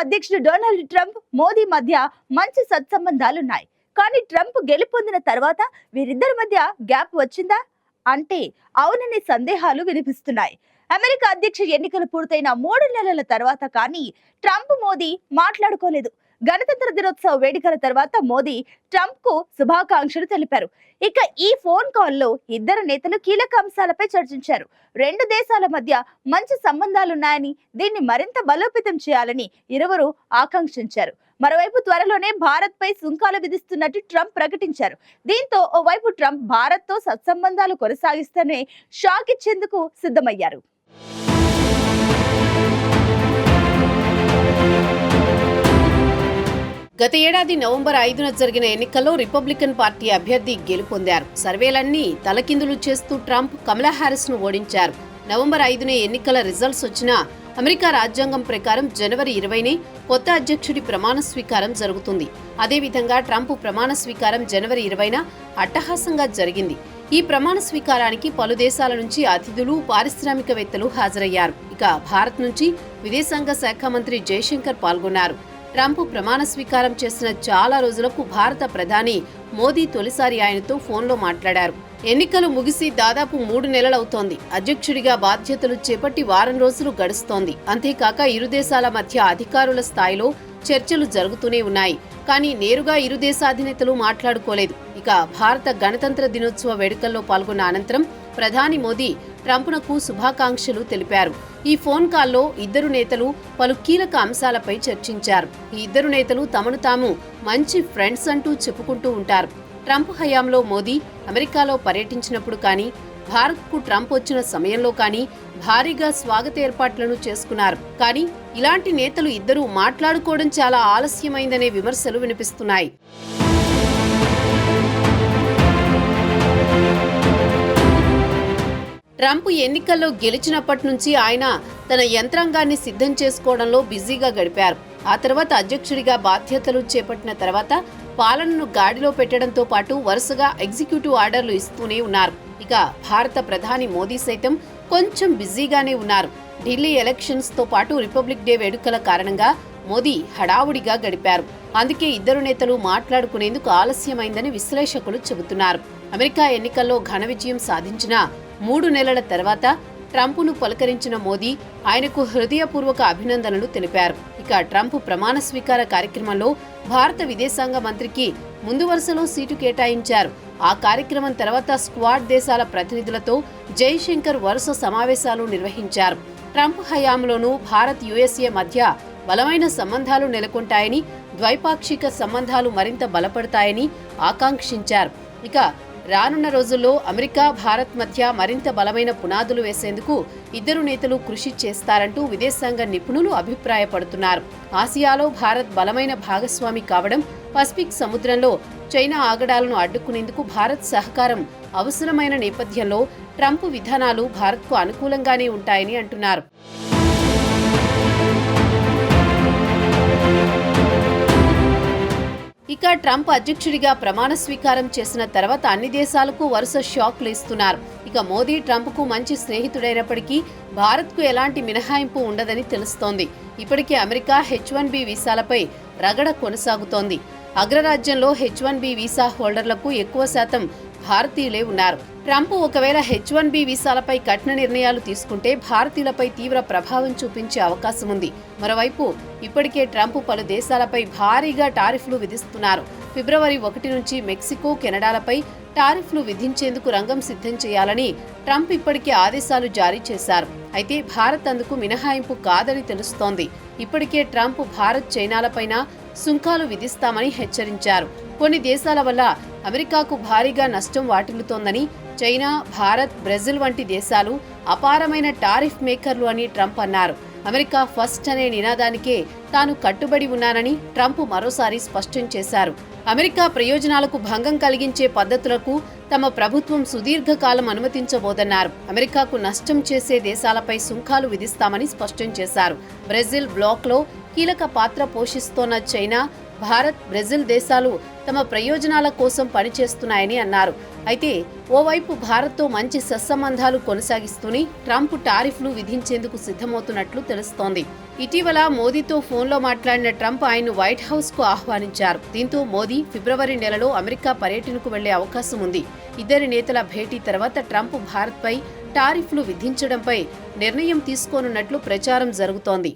అధ్యక్షుడు Donald Trump Modi మధ్య మంచి సత్సంబంధాలున్నాయి. కానీ ట్రంప్ గెలుపొందిన తర్వాత వీరిద్దరి మధ్య గ్యాప్ వచ్చిందా అంటే అవుననే సందేహాలు వినిపిస్తున్నాయి. అమెరికా అధ్యక్ష ఎన్నికలు పూర్తయిన 3 నెలల తర్వాత కానీ ట్రంప్ మోదీ మాట్లాడుకోలేదు. గణతంత్ర దినోత్సవ వేడుకల తర్వాత మోదీ ట్రంప్ కు శుభాకాంక్షలు తెలిపారు. ఇక ఈ ఫోన్ కాల్లో ఇద్దరు నేతలు కీలక అంశాలపై చర్చించారు. రెండు దేశాల మధ్య మంచి సంబంధాలున్నాయని, దీన్ని మరింత బలోపేతం చేయాలని ఇరువురు ఆకాంక్షించారు. మరోవైపు త్వరలోనే భారత్ పై సుంకాలు విధిస్తున్నట్టు ట్రంప్ ప్రకటించారు. దీంతో ఓవైపు ట్రంప్ భారత్ తో సత్సంబంధాలు కొనసాగిస్తూనే షాక్ ఇచ్చేందుకు సిద్ధమయ్యారు. గత ఏడాది నవంబర్ 5న జరిగిన ఎన్నికల్లో రిపబ్లికన్ పార్టీ అభ్యర్థి గెలుపొందారు. సర్వేలన్నీ తలకిందులు చేస్తూ ట్రంప్ కమలా హ్యారిస్ ను ఓడించారు. నవంబర్ 5నే ఎన్నికల రిజల్ట్స్ వచ్చినా అమెరికా రాజ్యాంగం ప్రకారం జనవరి 20నే కొత్త అధ్యక్షుడి ప్రమాణ స్వీకారం జరుగుతుంది. అదేవిధంగా ట్రంప్ ప్రమాణ స్వీకారం జనవరి 20న అట్టహాసంగా జరిగింది. ఈ ప్రమాణ స్వీకారానికి పలు దేశాల నుంచి అతిథులు, పారిశ్రామికవేత్తలు హాజరయ్యారు. ఇక భారత్ నుంచి విదేశాంగ శాఖ మంత్రి జయశంకర్ పాల్గొన్నారు. ట్రంప్ ప్రమాణ స్వీకారం చేసిన చాలా రోజులకు భారత ప్రధాని మోదీ తొలిసారి ఆయనతో ఫోన్లో మాట్లాడారు. ఎన్నికలు ముగిసి దాదాపు 3 నెలలవుతోంది. అధ్యక్షుడిగా బాధ్యతలు చేపట్టి వారం రోజులు గడుస్తోంది. అంతేకాక ఇరు దేశాల మధ్య అధికారుల స్థాయిలో చర్చలు జరుగుతూనే ఉన్నాయి. కానీ నేరుగా ఇరు దేశాధినేతలు మాట్లాడుకోలేదు. ఇక భారత గణతంత్ర దినోత్సవ వేడుకల్లో పాల్గొన్న అనంతరం ప్రధాని మోదీ ట్రంప్నకు శుభాకాంక్షలు తెలిపారు. ఈ ఫోన్ కాల్లో ఇద్దరు నేతలు పలు కీలక అంశాలపై చర్చించారు. ఈ ఇద్దరు నేతలు తమను తాము మంచి ఫ్రెండ్స్ అంటూ చెప్పుకుంటూ ఉంటారు. ట్రంప్ హయాంలో మోదీ అమెరికాలో పర్యటించినప్పుడు కానీ, భారత్కు ట్రంప్ వచ్చిన సమయంలో కానీ భారీగా స్వాగత ఏర్పాట్లను చేసుకున్నారు. కానీ ఇలాంటి నేతలు ఇద్దరూ మాట్లాడుకోవడం చాలా ఆలస్యమైందనే విమర్శలు వినిపిస్తున్నాయి. ట్రంప్ ఎన్నికల్లో గెలిచినప్పటి నుంచి ఆయన తన యంత్రాంగాన్ని సిద్ధం చేసుకోవడంలో బిజీగా గడిపారు. ఆ తర్వాత అధ్యక్షుడిగా బాధ్యతలు చేపట్టిన తర్వాత పాలనను గాడిలో పెట్టడంతో పాటు వరుసగా ఎగ్జిక్యూటివ్ ఆర్డర్లు ఇస్తూనే ఉన్నారు. ఇక భారత ప్రధాని మోదీ సైతం కొంచెం బిజీగానే ఉన్నారు. ఢిల్లీ ఎలక్షన్స్ తో పాటు రిపబ్లిక్ డే వేడుకల కారణంగా మోదీ హడావుడిగా గడిపారు. అందుకే ఇద్దరు నేతలు మాట్లాడుకునేందుకు ఆలస్యమైందని విశ్లేషకులు చెబుతున్నారు. అమెరికా ఎన్నికల్లో ఘన విజయం సాధించిన 3 నెలల తర్వాత ట్రంప్ను పలకరించిన మోదీ ఆయనకు హృదయపూర్వక అభినందనలు తెలిపారు. ఇక ట్రంప్ ప్రమాణ స్వీకార కార్యక్రమంలో భారత విదేశాంగ మంత్రికి ముందు వరుసలో సీటు కేటాయించారు. ఆ కార్యక్రమం తర్వాత స్క్వాడ్ దేశాల ప్రతినిధులతో జైశంకర్ వరుస సమావేశాలు నిర్వహించారు. ట్రంప్ హయాంలోనూ భారత్ యుఎస్ఏ మధ్య బలమైన సంబంధాలు నెలకొంటాయని, ద్వైపాక్షిక సంబంధాలు మరింత బలపడతాయని ఆకాంక్షించారు. ఇక రానున్న రోజుల్లో అమెరికా, భారత్ మధ్య మరింత బలమైన పునాదులు వేసేందుకు ఇద్దరు నేతలు కృషి చేస్తారంటూ విదేశాంగ నిపుణులు అభిప్రాయపడుతున్నారు. ఆసియాలో భారత్ బలమైన భాగస్వామి కావడం, పసిఫిక్ సముద్రంలో చైనా ఆగడాలను అడ్డుకునేందుకు భారత్ సహకారం అవసరమైన నేపథ్యంలో ట్రంప్ విధానాలు భారత్కు అనుకూలంగానే ఉంటాయని అంటున్నారు. ఇక ట్రంప్ అధ్యక్షుడిగా ప్రమాణ స్వీకారం చేసిన తర్వాత అన్ని దేశాలకు వరుస షాక్లు ఇస్తున్నారు. ఇక మోదీ ట్రంప్కు మంచి స్నేహితుడైనప్పటికీ భారత్కు ఎలాంటి మినహాయింపు ఉండదని తెలుస్తోంది. ఇప్పటికే అమెరికా H-1B వీసాలపై రగడ కొనసాగుతోంది. అగ్రరాజ్యంలో H-1B వీసా హోల్డర్లకు ఎక్కువ శాతం భారతీయులే ఉన్నారు. ట్రంప్ ఒకవేళ H-1B వీసాలపై కఠిన నిర్ణయాలు తీసుకుంటే భారతీయులపై తీవ్ర ప్రభావం చూపించే అవకాశం ఉంది. మరోవైపు ఇప్పటికే ట్రంప్ పలు దేశాలపై భారీగా టారిఫ్లు విధిస్తున్నారు. ఫిబ్రవరి 1 నుంచి మెక్సికో, కెనడాలపై టారిఫ్లు విధించేందుకు రంగం సిద్ధం చేయాలని ట్రంప్ ఇప్పటికే ఆదేశాలు జారీ చేశారు. అయితే భారత్ అందుకు మినహాయింపు కాదని తెలుస్తోంది. ఇప్పటికే ట్రంప్ భారత్, చైనాలపైన సుంకాలు విధిస్తామని హెచ్చరించారు. కొన్ని దేశాల వల్ల అమెరికాకు భారీగా నష్టం వాటిల్లుతోందని, చైనా, భారత్, బ్రెజిల్ వంటి దేశాలు అపారమైన టారిఫ్ మేకర్లు అని ట్రంప్ అన్నారు. అమెరికా ఫస్ట్ అనే నినాదానికే తాను కట్టుబడి ఉన్నానని ట్రంప్ మరోసారి స్పష్టం చేశారు. అమెరికా ప్రయోజనాలకు భంగం కలిగించే పద్ధతులకు తమ ప్రభుత్వం సుదీర్ఘకాలం అనుమతించబోదన్నారు. అమెరికాకు నష్టం చేసే దేశాలపై సుంకాలు విధిస్తామని స్పష్టం చేశారు. బ్రెజిల్ బ్లాక్లో కీలక పాత్ర పోషిస్తోన్న చైనా భారత్, బ్రెజిల్ దేశాలు తమ ప్రయోజనాల కోసం పనిచేస్తున్నాయని అన్నారు. అయితే ఓవైపు భారత్తో మంచి సత్సంబంధాలు కొనసాగిస్తూనే ట్రంప్ టారిఫ్లు విధించేందుకు సిద్ధమవుతున్నట్లు తెలుస్తోంది. ఇటీవల మోదీతో ఫోన్లో మాట్లాడిన ట్రంప్ ఆయన్ను వైట్ హౌస్ కు ఆహ్వానించారు. దీంతో మోదీ ఫిబ్రవరి నెలలో అమెరికా పర్యటనకు వెళ్లే అవకాశం ఉంది. ఇద్దరి నేతల భేటీ తర్వాత ట్రంప్ భారత్పై టారిఫ్లు విధించడంపై నిర్ణయం తీసుకోనున్నట్లు ప్రచారం జరుగుతోంది.